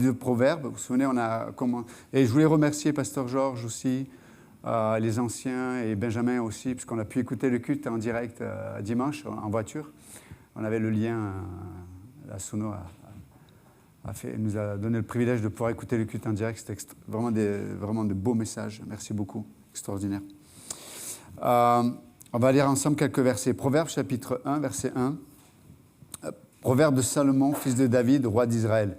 de Proverbes. Vous vous souvenez, on a et je voulais remercier Pasteur Georges aussi, les anciens et Benjamin aussi, puisqu'on a pu écouter le culte en direct dimanche en voiture. On avait le lien, la Sono nous a donné le privilège de pouvoir écouter le culte en direct. C'était vraiment de beaux messages. Merci beaucoup, extraordinaire. On va lire ensemble quelques versets. Proverbes chapitre 1, verset 1. Proverbe de Salomon, fils de David, roi d'Israël.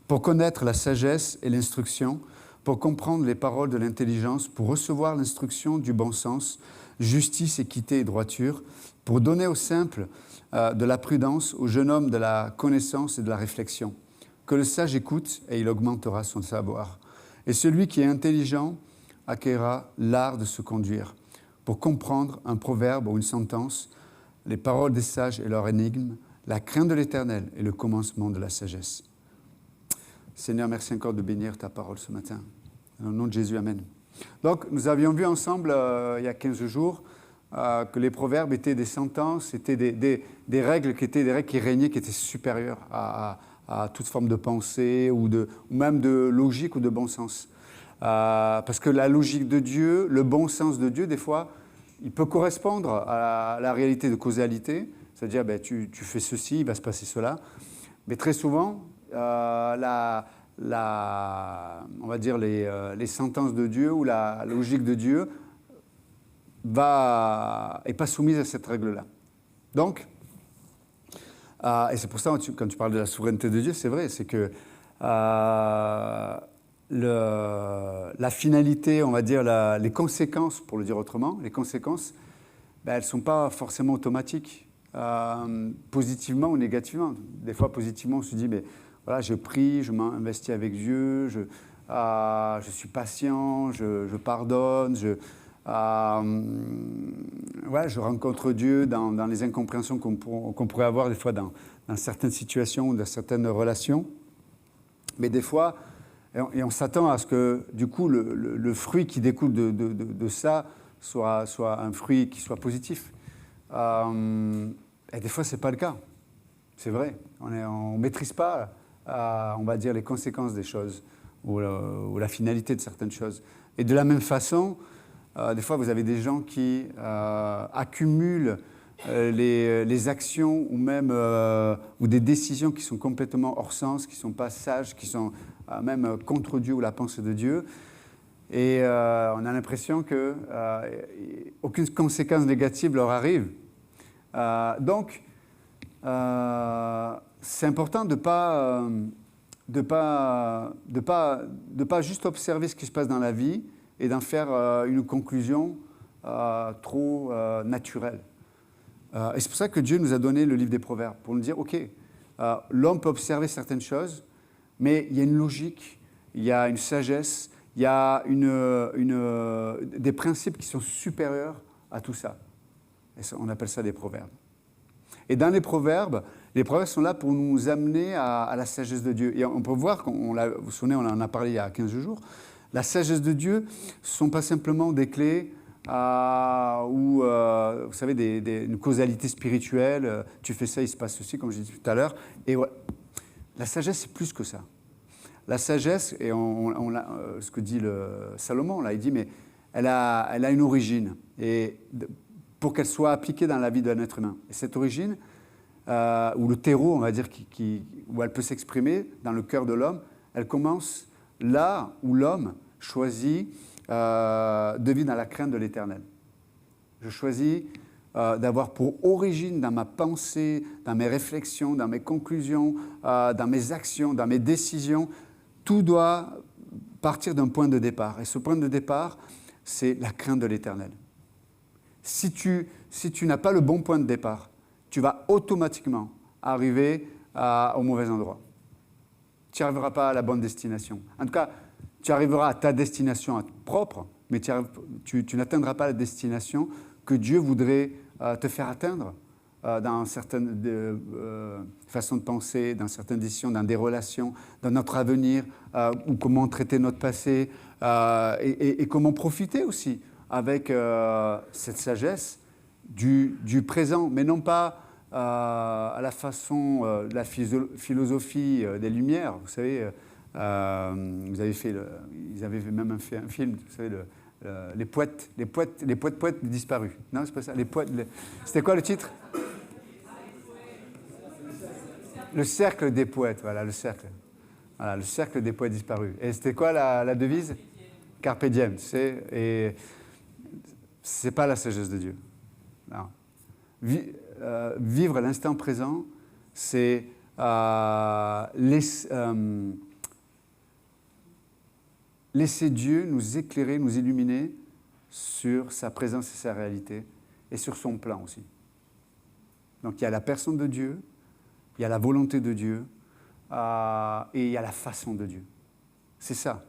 Pour connaître la sagesse et l'instruction, pour comprendre les paroles de l'intelligence, pour recevoir l'instruction du bon sens, justice, équité et droiture, pour donner aux simples de la prudence, au jeune homme de la connaissance et de la réflexion. Que le sage écoute et il augmentera son savoir. Et celui qui est intelligent acquérera l'art de se conduire. Pour comprendre un proverbe ou une sentence, les paroles des sages et leur énigme, la crainte de l'Éternel est le commencement de la sagesse. Seigneur, merci encore de bénir ta parole ce matin. Au nom de Jésus, amen. Donc, nous avions vu ensemble, il y a 15 jours, que les proverbes étaient des sentences, étaient des règles qui régnaient, qui étaient supérieures à toute forme de pensée ou même de logique ou de bon sens. Parce que la logique de Dieu, le bon sens de Dieu, des fois, il peut correspondre à la réalité de causalité, c'est-à-dire tu fais ceci, il va se passer cela. Mais très souvent, on va dire les sentences de Dieu ou la logique de Dieu n'est pas soumise à cette règle-là. Donc, et c'est pour ça, quand tu parles de la souveraineté de Dieu, c'est vrai, c'est que la finalité, on va dire les conséquences, pour le dire autrement, les conséquences, elles ne sont pas forcément automatiques, positivement ou négativement. Des fois, positivement, on se dit, mais voilà, je prie, je m'investis avec Dieu, je suis patient, je pardonne, je rencontre Dieu dans les incompréhensions qu'on pourrait avoir des fois dans certaines situations ou dans certaines relations. Mais des fois, et on s'attend à ce que, du coup, le fruit qui découle de ça soit un fruit qui soit positif. Et des fois, ce n'est pas le cas. C'est vrai. On ne maîtrise pas, on va dire, les conséquences des choses ou la finalité de certaines choses. Et de la même façon, des fois, vous avez des gens qui accumulent les actions ou des décisions qui sont complètement hors sens, qui ne sont pas sages, qui sont même contre Dieu ou la pensée de Dieu. Et on a l'impression qu'aucune conséquence négative leur arrive. Donc, c'est important de pas juste observer ce qui se passe dans la vie et d'en faire une conclusion trop naturelle. Et c'est pour ça que Dieu nous a donné le livre des Proverbes, pour nous dire, OK, l'homme peut observer certaines choses, mais il y a une logique, il y a une sagesse, il y a des principes qui sont supérieurs à tout ça. Et ça, on appelle ça des proverbes. Et dans les proverbes sont là pour nous amener à la sagesse de Dieu. Et on peut voir, vous vous souvenez, on en a parlé il y a 15 jours, la sagesse de Dieu, ce ne sont pas simplement des clés ou, vous savez, une causalité spirituelle. Tu fais ça, il se passe ceci, comme j'ai dit tout à l'heure. Et ouais, la sagesse, c'est plus que ça. La sagesse, et ce que dit Salomon, là, il dit, mais elle a une origine. Et pour qu'elle soit appliquée dans la vie d'un être humain. Et cette origine, ou le terreau, on va dire, où elle peut s'exprimer dans le cœur de l'homme, elle commence là où l'homme choisit de vivre dans la crainte de l'Éternel. Je choisis d'avoir pour origine dans ma pensée, dans mes réflexions, dans mes conclusions, dans mes actions, dans mes décisions, tout doit partir d'un point de départ. Et ce point de départ, c'est la crainte de l'Éternel. Si tu n'as pas le bon point de départ, tu vas automatiquement arriver au mauvais endroit. Tu n'arriveras pas à la bonne destination. En tout cas, tu arriveras à ta destination propre, mais tu n'atteindras pas la destination que Dieu voudrait te faire atteindre dans certaines façons de penser, dans certaines décisions, dans des relations, dans notre avenir, ou comment traiter notre passé, et comment profiter aussi avec cette sagesse du présent, mais non pas à la façon de la philosophie des Lumières, vous savez, Vous avez fait ils avaient même fait un film, vous savez, les poètes disparus. Non, c'est pas ça. C'était quoi le titre? Le cercle des poètes, voilà, le cercle. Voilà, le cercle des poètes disparus. Et c'était quoi la devise? Carpe diem, tu sais. Et c'est pas la sagesse de Dieu. Non. Vivre à l'instant présent, c'est laisser Dieu nous éclairer, nous illuminer sur sa présence et sa réalité, et sur son plan aussi. Donc il y a la personne de Dieu, il y a la volonté de Dieu, et il y a la façon de Dieu. C'est ça,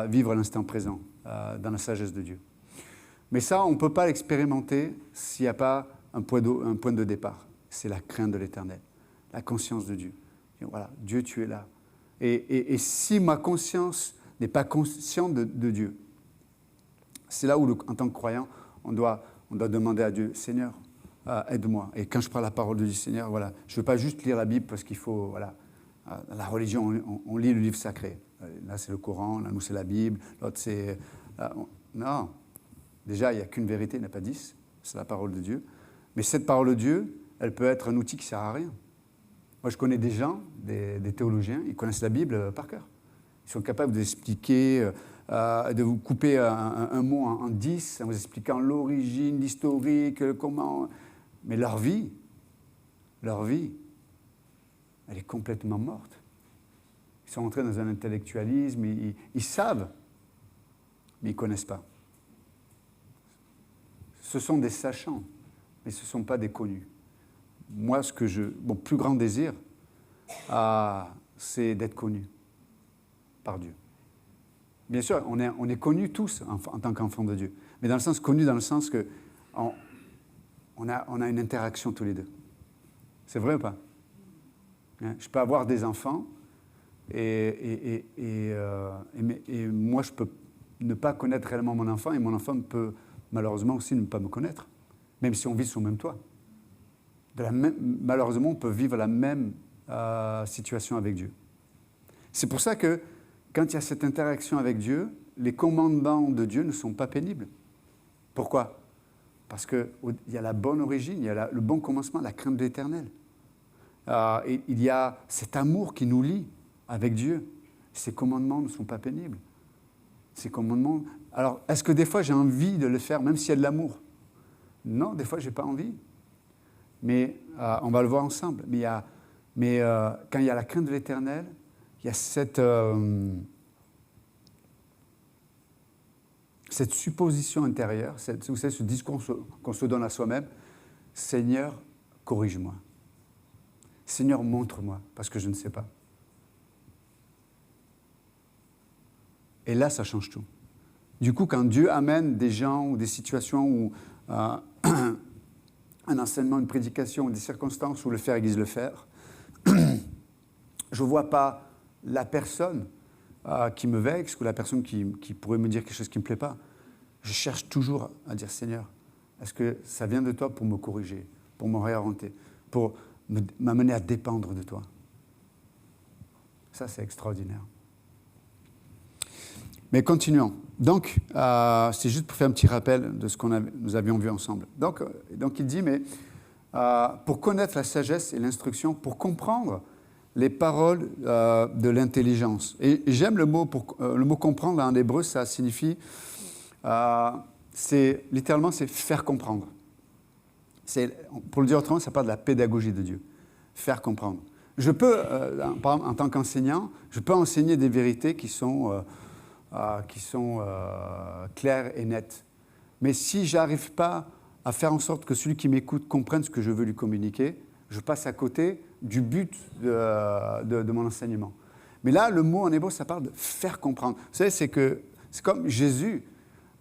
vivre à l'instant présent, dans la sagesse de Dieu. Mais ça, on ne peut pas l'expérimenter s'il n'y a pas un point de départ. C'est la crainte de l'Éternel, la conscience de Dieu. Et voilà, Dieu, tu es là. Et si ma conscience n'est pas consciente de Dieu, c'est là où, en tant que croyant, on doit demander à Dieu, Seigneur, aide-moi. Et quand je parle la parole de Dieu, Seigneur, voilà, je ne veux pas juste lire la Bible parce qu'il faut, voilà, la religion, on lit le livre sacré. Là, c'est le Coran, là, nous, c'est la Bible, l'autre, c'est... non, déjà, il n'y a qu'une vérité, il n'y en a pas 10, c'est la parole de Dieu. Mais cette parole de Dieu, elle peut être un outil qui ne sert à rien. Moi, je connais des gens, des théologiens, ils connaissent la Bible par cœur. Ils sont capables d'expliquer, de vous couper un mot en 10, en vous expliquant l'origine, l'historique, comment... Mais leur vie, elle est complètement morte. Ils sont entrés dans un intellectualisme, ils savent, mais ils ne connaissent pas. Ce sont des sachants, mais ce ne sont pas des connus. Moi, mon plus grand désir, c'est d'être connu par Dieu. Bien sûr, on est connus tous en tant qu'enfants de Dieu, mais connu dans le sens que on a une interaction tous les deux. C'est vrai ou pas? Je peux avoir des enfants et moi, je peux ne pas connaître réellement mon enfant et mon enfant peut malheureusement aussi ne pas me connaître, même si on vit sous le même toit. Malheureusement, on peut vivre la même situation avec Dieu. C'est pour ça que quand il y a cette interaction avec Dieu, les commandements de Dieu ne sont pas pénibles. Pourquoi? Parce qu'il y a la bonne origine, il y a le bon commencement, la crainte de l'Éternel. Et il y a cet amour qui nous lie avec Dieu. Ces commandements ne sont pas pénibles. Ces commandements... Alors, est-ce que des fois j'ai envie de le faire, même s'il y a de l'amour? Non, des fois, je n'ai pas envie. Mais on va le voir ensemble. Mais quand il y a la crainte de l'Éternel, il y a cette supposition intérieure, vous savez, ce discours qu'on se donne à soi-même. Seigneur, corrige-moi. Seigneur, montre-moi, parce que je ne sais pas. Et là, ça change tout. Du coup, quand Dieu amène des gens ou des situations où un enseignement, une prédication, ou des circonstances où le faire aiguise le faire, je ne vois pas la personne qui me vexe ou la personne qui pourrait me dire quelque chose qui ne me plaît pas. Je cherche toujours à dire, Seigneur, est-ce que ça vient de toi pour me corriger, pour me réorienter, pour m'amener à dépendre de toi? Ça, c'est extraordinaire. Mais continuons. Donc, c'est juste pour faire un petit rappel de ce nous avions vu ensemble. Donc il dit, mais pour connaître la sagesse et l'instruction, pour comprendre les paroles de l'intelligence. Et j'aime le mot comprendre, en hébreu, ça signifie, littéralement, c'est faire comprendre. Pour le dire autrement, ça parle de la pédagogie de Dieu. Faire comprendre. Je peux, par exemple, en tant qu'enseignant, je peux enseigner des vérités qui sont claires et nettes. Mais si je n'arrive pas à faire en sorte que celui qui m'écoute comprenne ce que je veux lui communiquer, je passe à côté du but de mon enseignement. Mais là, le mot en hébreu, ça parle de faire comprendre. Vous savez, c'est comme Jésus,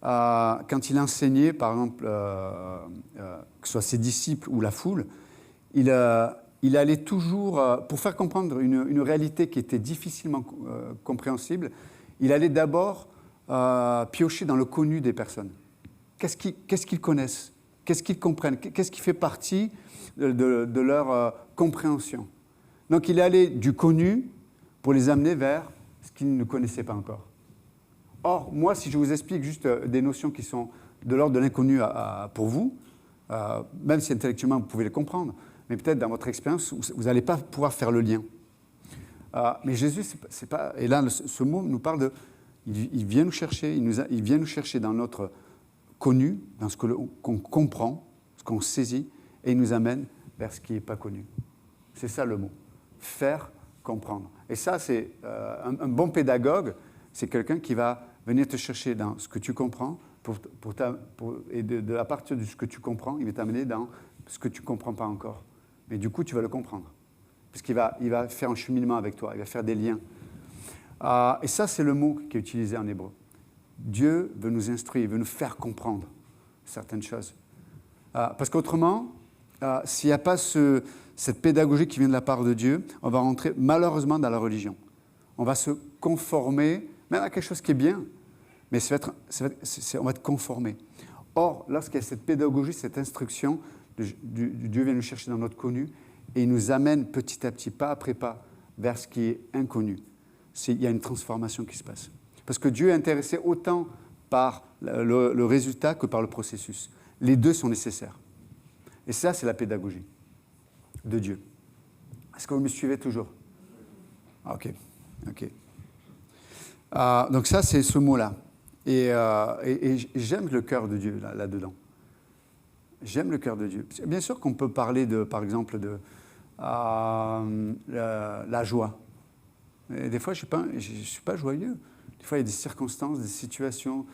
quand il enseignait, par exemple, que ce soit ses disciples ou la foule, il allait toujours, pour faire comprendre une réalité qui était difficilement compréhensible, il allait d'abord piocher dans le connu des personnes. Qu'est-ce qu'ils connaissent? Qu'est-ce qu'ils comprennent? Qu'est-ce qui fait partie de leur compréhension? Donc il allait du connu pour les amener vers qu'il ne connaissait pas encore. Or, moi, si je vous explique juste des notions qui sont de l'ordre de l'inconnu pour vous, même si intellectuellement vous pouvez les comprendre, mais peut-être dans votre expérience, vous n'allez pas pouvoir faire le lien. Mais Jésus, c'est pas. Et là, ce mot nous parle de. Il vient nous chercher, il vient nous chercher dans notre connu, dans ce qu'on comprend, ce qu'on saisit, et il nous amène vers ce qui n'est pas connu. C'est ça le mot. Faire comprendre. Et ça, c'est un bon pédagogue, c'est quelqu'un qui va venir te chercher dans ce que tu comprends, et à partir de ce que tu comprends, il va t'amener dans ce que tu ne comprends pas encore. Mais du coup, tu vas le comprendre. Parce qu'il va faire un cheminement avec toi, il va faire des liens. Et ça, c'est le mot qui est utilisé en hébreu. Dieu veut nous instruire, il veut nous faire comprendre certaines choses. Parce qu'autrement, s'il n'y a pas cette pédagogie qui vient de la part de Dieu, on va rentrer malheureusement dans la religion. On va se conformer, même à quelque chose qui est bien, mais on va être conformé. Or, lorsqu'il y a cette pédagogie, cette instruction, Dieu vient nous chercher dans notre connu et il nous amène petit à petit, pas après pas, vers ce qui est inconnu. Il y a une transformation qui se passe. Parce que Dieu est intéressé autant par le résultat que par le processus. Les deux sont nécessaires. Et ça, c'est la pédagogie de Dieu. Est-ce que vous me suivez toujours? Ok. Donc ça, c'est ce mot-là. Et j'aime le cœur de Dieu là-dedans. J'aime le cœur de Dieu. Bien sûr qu'on peut parler, par exemple, de la joie. Et des fois, je ne suis pas joyeux. Des fois, il y a des circonstances, des situations,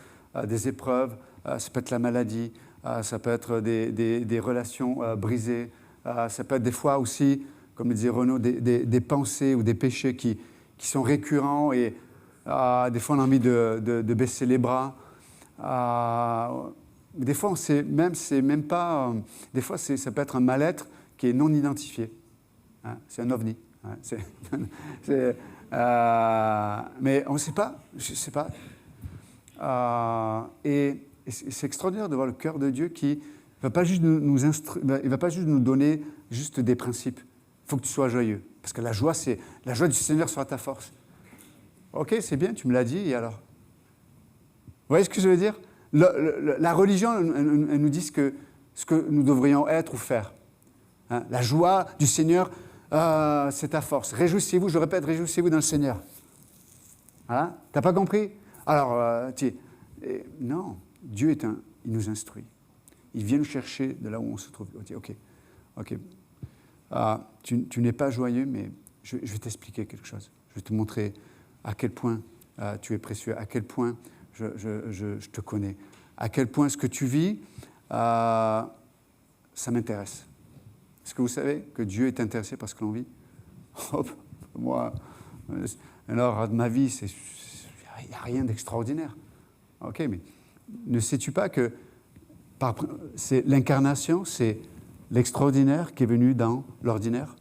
des épreuves. Ça peut être la maladie, ça peut être des relations brisées. Ça peut être des fois aussi, comme le disait Renaud, des pensées ou des péchés qui sont récurrents. Et des fois, on a envie de baisser les bras. Des fois, c'est même pas. Des fois, ça peut être un mal-être qui est non identifié. Hein, c'est un ovni. Hein, mais on ne sait pas. Je ne sais pas. Et c'est extraordinaire de voir le cœur de Dieu qui ne va pas juste il va pas juste nous donner juste des principes. Il faut que tu sois joyeux. Parce que la joie du Seigneur sera ta force. Ok, c'est bien, tu me l'as dit, et alors? Vous voyez ce que je veux dire? La religion, elle nous dit ce que nous devrions être ou faire. Hein? La joie du Seigneur, c'est ta force. Réjouissez-vous, je répète, réjouissez-vous dans le Seigneur. Hein? T'as pas compris? Alors, non, Dieu il nous instruit. Il vient nous chercher de là où on se trouve. Ok. Tu n'es pas joyeux, mais je vais t'expliquer quelque chose. Je vais te montrer à quel point tu es précieux, à quel point je te connais, à quel point ce que tu vis, ça m'intéresse. Est-ce que vous savez que Dieu est intéressé par ce que l'on vit? Moi, alors, de ma vie, il n'y a rien d'extraordinaire. Ok, mais ne sais-tu pas que c'est l'incarnation, c'est l'extraordinaire qui est venu dans l'ordinaire?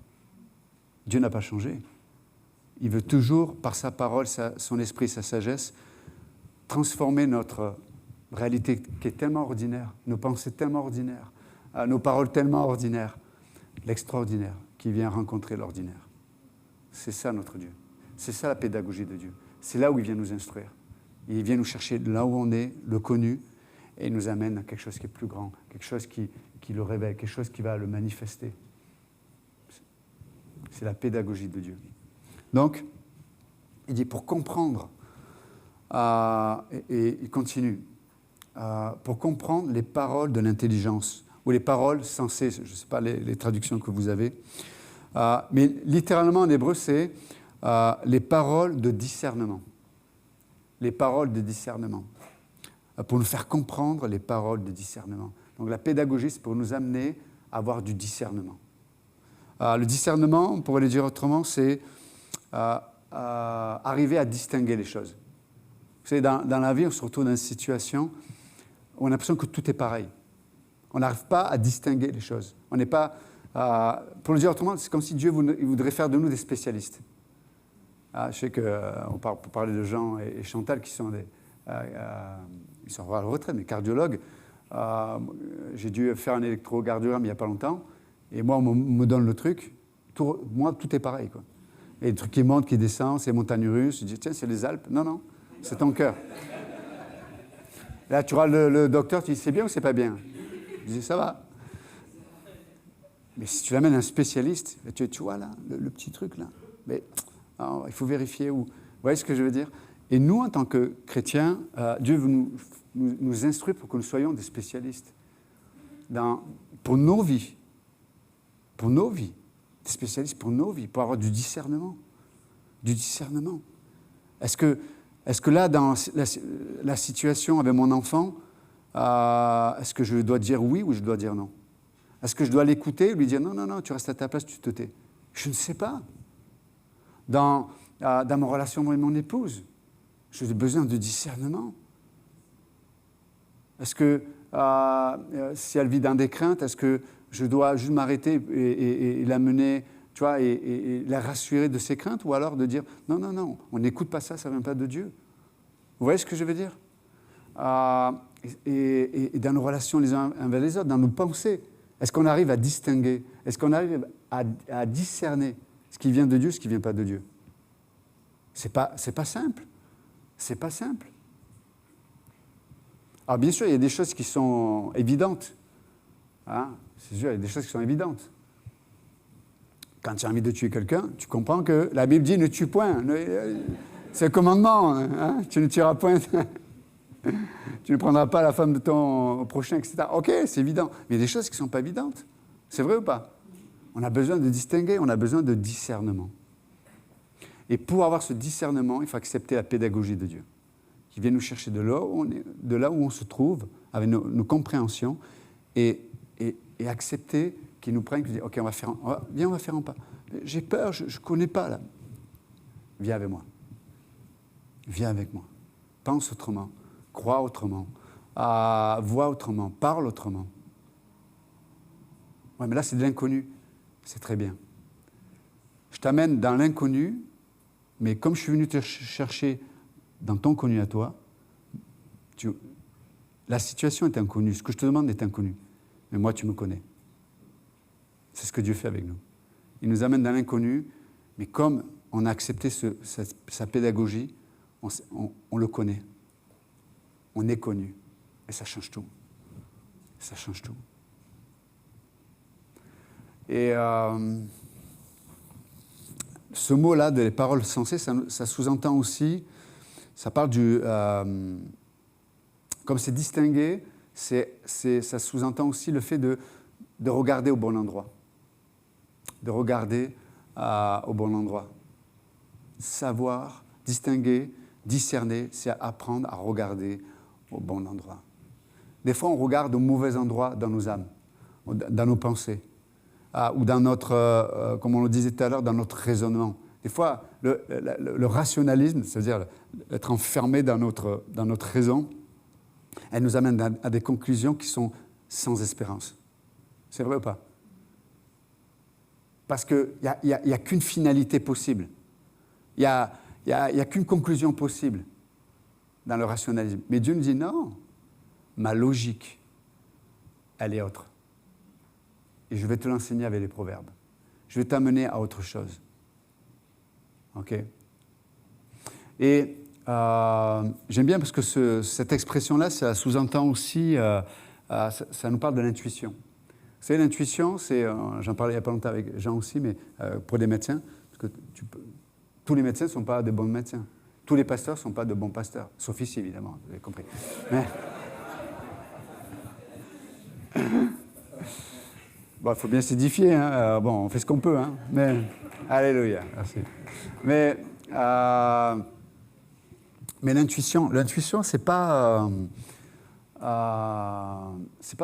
Dieu n'a pas changé. Il veut toujours, par sa parole, son esprit, sa sagesse, transformer notre réalité qui est tellement ordinaire, nos pensées tellement ordinaires, nos paroles tellement ordinaires, l'extraordinaire qui vient rencontrer l'ordinaire. C'est ça notre Dieu. C'est ça la pédagogie de Dieu. C'est là où il vient nous instruire. Il vient nous chercher là où on est, le connu, et il nous amène à quelque chose qui est plus grand, quelque chose qui le révèle, quelque chose qui va le manifester. C'est la pédagogie de Dieu. Donc, il dit pour comprendre, et il continue, pour comprendre les paroles de l'intelligence, ou les paroles sensées, je ne sais pas les traductions que vous avez, mais littéralement en hébreu, c'est les paroles de discernement. Les paroles de discernement. Pour nous faire comprendre les paroles de discernement. Donc la pédagogie, c'est pour nous amener à avoir du discernement. Le discernement, on pourrait le dire autrement, c'est arriver à distinguer les choses. Vous savez, dans la vie, on se retrouve dans une situation où on a l'impression que tout est pareil. On n'arrive pas à distinguer les choses. On n'est pas, pour le dire autrement, c'est comme si Dieu il voudrait faire de nous des spécialistes. Je sais qu'on pour parler de Jean et Chantal qui sont ils sont à la retraite, mais cardiologues. J'ai dû faire un électrocardiogramme il n'y a pas longtemps, et moi, on me donne le truc. Moi, tout est pareil, quoi. Et des trucs qui montent, qui descendent, c'est les montagnes russes. Je dis, tiens, c'est les Alpes. Non, non, c'est ton cœur. Là, tu vois le docteur, tu dis, c'est bien ou c'est pas bien? Je dis, ça va. Mais si tu l'amènes à un spécialiste, tu vois là, le petit truc là, mais il faut vérifier où. Vous voyez ce que je veux dire? Et nous, en tant que chrétiens, Dieu veut nous instruire pour que nous soyons des spécialistes pour nos vies. Pour nos vies. Des spécialistes pour nos vies, pour avoir du discernement. Du discernement. Est-ce que là, dans la situation avec mon enfant, est-ce que je dois dire oui ou je dois dire non? Est-ce que je dois l'écouter et lui dire non, non, non, tu restes à ta place, tu te tais? Je ne sais pas. Dans ma relation avec mon épouse, j'ai besoin de discernement. Est-ce que si elle vit dans des craintes, est-ce que je dois juste m'arrêter et l'amener, tu vois, et la rassurer de ses craintes, ou alors de dire non, non, non, on n'écoute pas ça, ça ne vient pas de Dieu. Vous voyez ce que je veux dire? Et dans nos relations les uns envers les autres, dans nos pensées, est-ce qu'on arrive à distinguer? Est-ce qu'on arrive à discerner ce qui vient de Dieu, ce qui ne vient pas de Dieu? C'est pas simple. C'est pas simple. Alors bien sûr, il y a des choses qui sont évidentes. Hein? C'est sûr, il y a des choses qui sont évidentes. Quand tu as envie de tuer quelqu'un, tu comprends que la Bible dit ne tue point. C'est un commandement. Hein? Tu ne tueras point. Tu ne prendras pas la femme de ton prochain, etc. Ok, c'est évident. Mais il y a des choses qui ne sont pas évidentes. C'est vrai ou pas? On a besoin de distinguer, on a besoin de discernement. Et pour avoir ce discernement, il faut accepter la pédagogie de Dieu, qui vient nous chercher de là où on se trouve, avec nos compréhensions, et accepter qu'il nous prenne, qu'il dit, ok, viens, on va faire un pas. J'ai peur, je ne connais pas là. Viens avec moi. Viens avec moi. Pense autrement, crois autrement, vois autrement, parle autrement. Ouais, mais là, c'est de l'inconnu. C'est très bien. Je t'amène dans l'inconnu, mais comme je suis venu te chercher dans ton connu à toi, la situation est inconnue. Ce que je te demande est inconnu. Mais moi, tu me connais. C'est ce que Dieu fait avec nous. Il nous amène dans l'inconnu, mais comme on a accepté sa pédagogie, on le connaît. On est connu. Et ça change tout. Ça change tout. Et ce mot-là, des paroles sensées, ça sous-entend aussi, ça parle comme c'est distingué, ça sous-entend aussi le fait de regarder au bon endroit. De regarder au bon endroit. Savoir, distinguer, discerner, c'est apprendre à regarder au bon endroit. Des fois, on regarde au mauvais endroit dans nos âmes, dans nos pensées, ou dans notre, comme on le disait tout à l'heure, dans notre raisonnement. Des fois, le rationalisme, c'est-à-dire être enfermé dans notre raison, elle nous amène à des conclusions qui sont sans espérance. C'est vrai ou pas? Parce qu'il n'y a qu'une finalité possible. Il n'y a qu'une conclusion possible dans le rationalisme. Mais Dieu nous dit non, ma logique, elle est autre. Et je vais te l'enseigner avec les proverbes. Je vais t'amener à autre chose. OK? Et j'aime bien parce que cette expression-là, ça sous-entend aussi, ça nous parle de l'intuition. Vous savez, l'intuition, j'en parlais il n'y a pas longtemps avec Jean aussi, mais pour les médecins, parce que tous les médecins ne sont pas de bons médecins. Tous les pasteurs ne sont pas de bons pasteurs, sauf ici, évidemment, vous avez compris. Mais bon, il faut bien s'édifier, hein. Bon, on fait ce qu'on peut, hein. Mais alléluia, merci. Mais l'intuition, c'est pas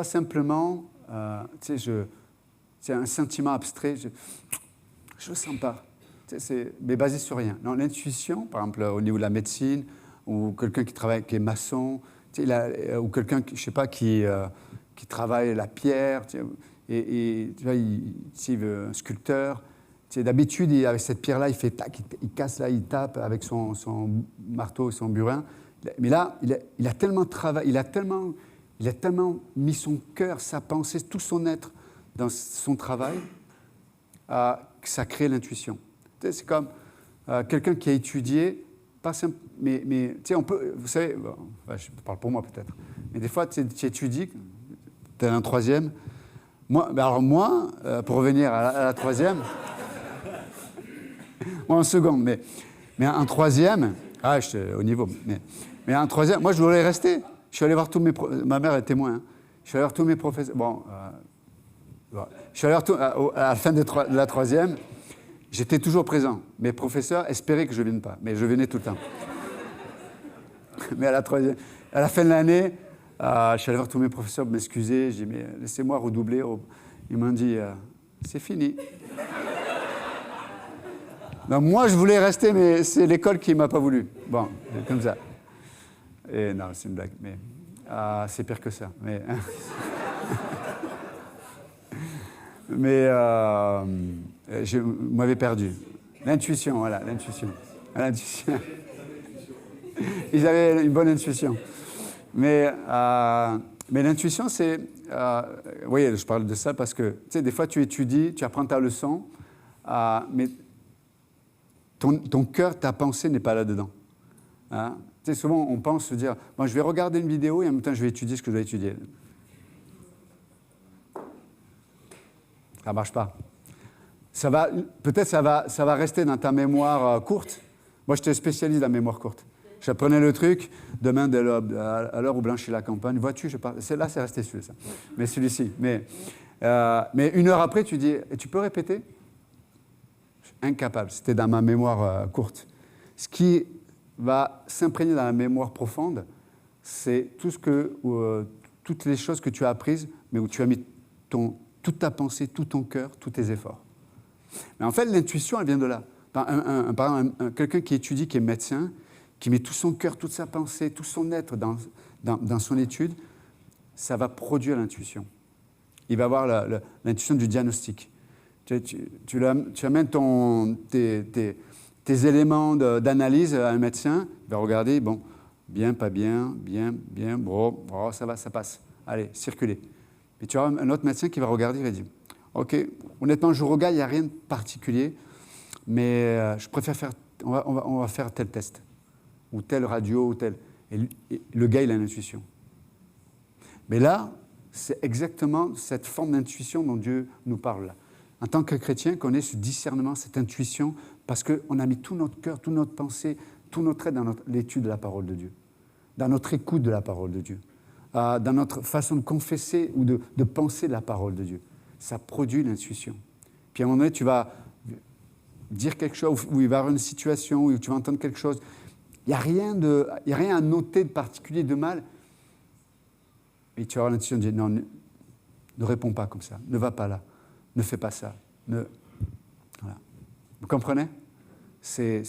simplement, c'est un sentiment abstrait. Je le sens pas. Mais basé sur rien. Non, l'intuition, par exemple, au niveau de la médecine, ou quelqu'un qui est maçon, ou quelqu'un, je sais pas, qui travaille la pierre, et tu vois, un sculpteur. D'habitude, avec cette pierre-là, il fait tac, il casse là, il tape avec son marteau et son burin. Mais là, il a tellement travaillé, il a tellement mis son cœur, sa pensée, tout son être dans son travail, que ça crée l'intuition. C'est comme, quelqu'un qui a étudié, pas simple, mais tu sais, on peut, vous savez, bon, enfin, je parle pour moi peut-être, mais des fois, tu étudies, tu es un troisième. Moi, alors moi, pour revenir à la troisième, moi en seconde, mais un troisième, j'étais au niveau, mais un troisième, moi je voulais rester. Je suis allé voir tous mes ma mère est témoin, hein. Je suis allé voir tous mes professeurs. Bon, je suis allé voir à la fin de la troisième, j'étais toujours présent. Mes professeurs espéraient que je ne vienne pas, mais je venais tout le temps. Mais à la fin de l'année, je suis allé voir tous mes professeurs pour m'excuser. J'ai dit, mais laissez-moi redoubler. Ils m'ont dit, c'est fini. Donc moi, je voulais rester, mais c'est l'école qui ne m'a pas voulu. Bon, comme ça. Et non, c'est une blague, mais c'est pire que ça. Mais vous m'avez perdu. L'intuition, voilà, l'intuition. Ils avaient une bonne intuition. Mais l'intuition, c'est... oui, je parle de ça parce que, tu sais, des fois, tu étudies, tu apprends ta leçon, mais ton cœur, ta pensée n'est pas là-dedans. Hein? Tu sais, souvent, on pense se dire, bon, je vais regarder une vidéo et en même temps, je vais étudier ce que je dois étudier. Ça ne marche pas. Peut-être ça va rester dans ta mémoire courte. Moi, j'étais spécialiste dans la mémoire courte. J'apprenais le truc, demain, à l'heure où blanchit la campagne, vois-tu, là, c'est resté celui-là. Mais celui-ci. Mais une heure après, tu dis, tu peux répéter? Incapable. C'était dans ma mémoire courte. Ce qui va s'imprégner dans la mémoire profonde, c'est toutes les choses que tu as apprises, mais où tu as mis toute ta pensée, tout ton cœur, tous tes efforts. Mais en fait, l'intuition, elle vient de là. Par exemple, quelqu'un qui étudie, qui est médecin, qui met tout son cœur, toute sa pensée, tout son être dans son étude, ça va produire l'intuition. Il va avoir l'intuition du diagnostic. Tu amènes tes éléments d'analyse à un médecin, il va regarder, bon, bien, pas bien, bien, bien, bon, ça va, ça passe. Allez, circulez. Et tu auras un autre médecin qui va regarder et va dire, OK, honnêtement, je regarde, il n'y a rien de particulier, mais je préfère on va faire tel test, ou telle radio, ou tel. Et le gars, il a l'intuition. Mais là, c'est exactement cette forme d'intuition dont Dieu nous parle là. En tant que chrétien, qu'on ait ce discernement, cette intuition, parce qu'on a mis tout notre cœur, toute notre pensée, tout notre aide dans l'étude de la parole de Dieu, dans notre écoute de la parole de Dieu, dans notre façon de confesser ou de penser la parole de Dieu. Ça produit l'intuition. Puis à un moment donné, tu vas dire quelque chose, où il va y avoir une situation, où tu vas entendre quelque chose. Il n'y a rien à noter de particulier, de mal. Et tu auras l'intuition de dire, non, ne réponds pas comme ça, ne va pas là, ne fais pas ça. Voilà. Vous comprenez? C'est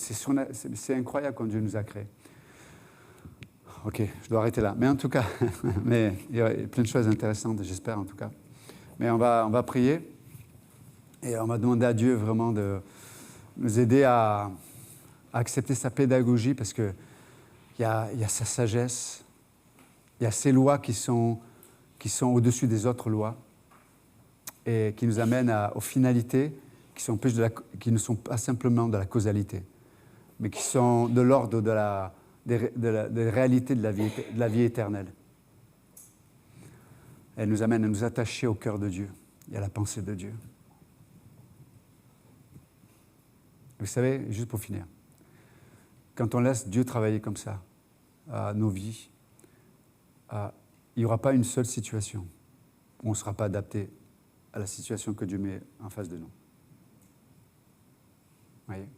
incroyable quand Dieu nous a créés. Ok, je dois arrêter là. Mais en tout cas, mais il y a plein de choses intéressantes, j'espère en tout cas. Mais on va prier et on va demander à Dieu vraiment de nous aider à accepter sa pédagogie parce qu'il y a sa sagesse, il y a ses lois qui sont au-dessus des autres lois et qui nous amènent aux finalités qui ne sont pas simplement de la causalité, mais qui sont de l'ordre des réalités de la vie éternelle. Elle nous amène à nous attacher au cœur de Dieu et à la pensée de Dieu. Vous savez, juste pour finir, quand on laisse Dieu travailler comme ça, nos vies, il n'y aura pas une seule situation où on ne sera pas adapté à la situation que Dieu met en face de nous. Vous voyez?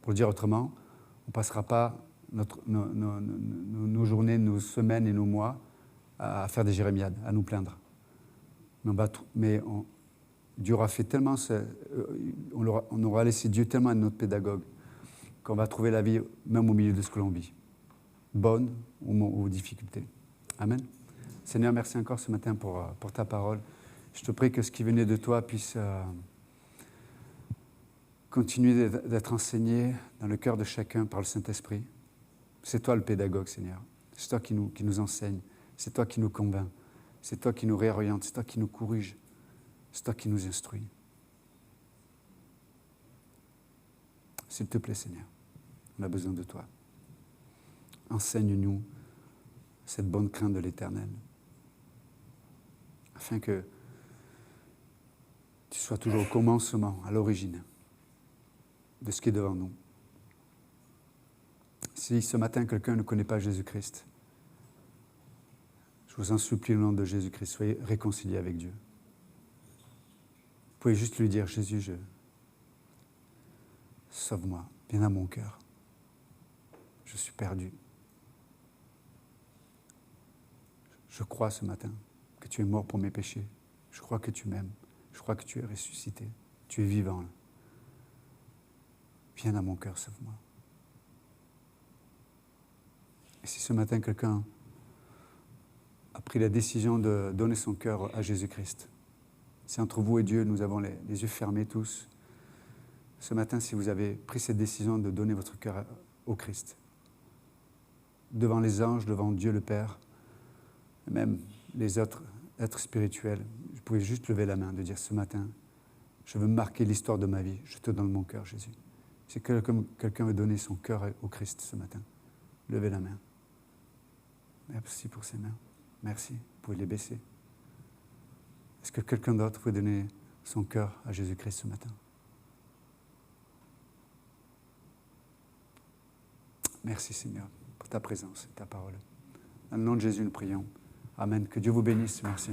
Pour le dire autrement, on ne passera pas nos journées, nos semaines et nos mois à faire des jérémiades, à nous plaindre. Mais Dieu aura fait tellement, on aura laissé Dieu tellement être notre pédagogue qu'on va trouver la vie même au milieu de ce que l'on vit, bonne ou aux difficultés. Amen. Seigneur, merci encore ce matin pour ta parole. Je te prie que ce qui venait de toi puisse continuer d'être enseigné dans le cœur de chacun par le Saint-Esprit. C'est toi le pédagogue, Seigneur. C'est toi qui nous enseigne. C'est toi qui nous convainc. C'est toi qui nous réoriente. C'est toi qui nous corrige. C'est toi qui nous instruit. S'il te plaît, Seigneur, on a besoin de toi. Enseigne-nous cette bonne crainte de l'Éternel, afin que tu sois toujours au commencement, à l'origine de ce qui est devant nous. Si ce matin quelqu'un ne connaît pas Jésus-Christ, je vous en supplie au nom de Jésus-Christ, soyez réconciliés avec Dieu. Vous pouvez juste lui dire, Jésus, sauve-moi, viens dans mon cœur. Je suis perdu. Je crois ce matin que tu es mort pour mes péchés. Je crois que tu m'aimes. Je crois que tu es ressuscité. Tu es vivant. Viens dans mon cœur, sauve-moi. Et si ce matin quelqu'un a pris la décision de donner son cœur à Jésus-Christ, si entre vous et Dieu, nous avons les yeux fermés tous, ce matin, si vous avez pris cette décision de donner votre cœur au Christ, devant les anges, devant Dieu le Père, et même les autres êtres spirituels, vous pouvez juste lever la main, de dire ce matin, je veux marquer l'histoire de ma vie, je te donne mon cœur, Jésus. Si quelqu'un veut donner son cœur au Christ ce matin, levez la main. Merci pour ces mains. Merci. Vous pouvez les baisser. Est-ce que quelqu'un d'autre veut donner son cœur à Jésus-Christ ce matin? Merci Seigneur pour ta présence et ta parole. Dans le nom de Jésus, nous prions. Amen. Que Dieu vous bénisse. Merci.